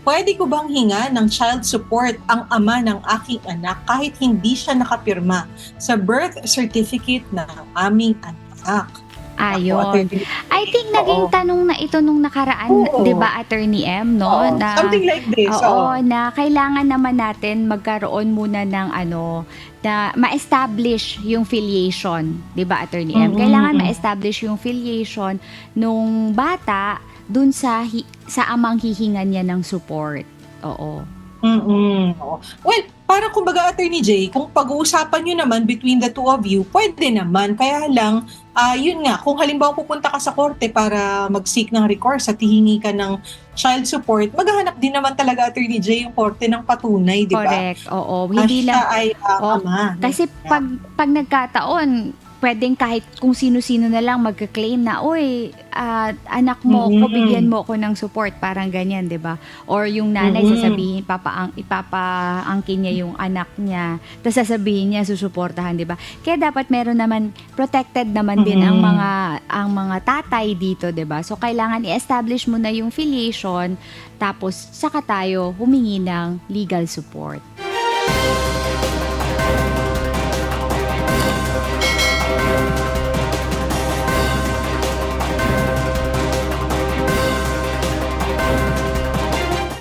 pwede ko bang hinga ng child support ang ama ng aking anak kahit hindi siya nakapirma sa birth certificate ng aming anak? Ayon. I think naging Oo. tanong na ito nung nakaraan, Oo. 'di ba, Attorney M, no? Oo, something like this, oo. Na kailangan naman natin magkaroon muna ng na ma-establish yung filiation, 'di ba, Attorney M? Kailangan ma-establish yung filiation nung bata dun sa amang hihingan niya ng support. Oo. Oo. Well, parang kumbaga, Attorney J, kung pag-uusapan nyo naman between the two of you, pwede naman. Kaya lang, yun nga, kung halimbawa pupunta ka sa korte para mag-seek ng recourse at hihingi ka ng child support, maghahanap din naman talaga, Attorney J, yung korte ng patunay, di ba? Correct, oo. Hindi Siya lang, ay ama. kasi pag nagkataon, pwedeng kahit kung sino-sino na lang magka-claim na, oy, anak mo ko, bigyan mo ko ng support, parang ganyan, 'di ba? Or yung nanay sasabihin, ipapaangkin niya yung anak niya, tapos sasabihin niya susuportahan, 'di ba? Kaya dapat meron naman, protected naman din ang mga tatay dito, 'di ba? So kailangan i-establish mo na yung filiation, tapos saka tayo humingi ng legal support.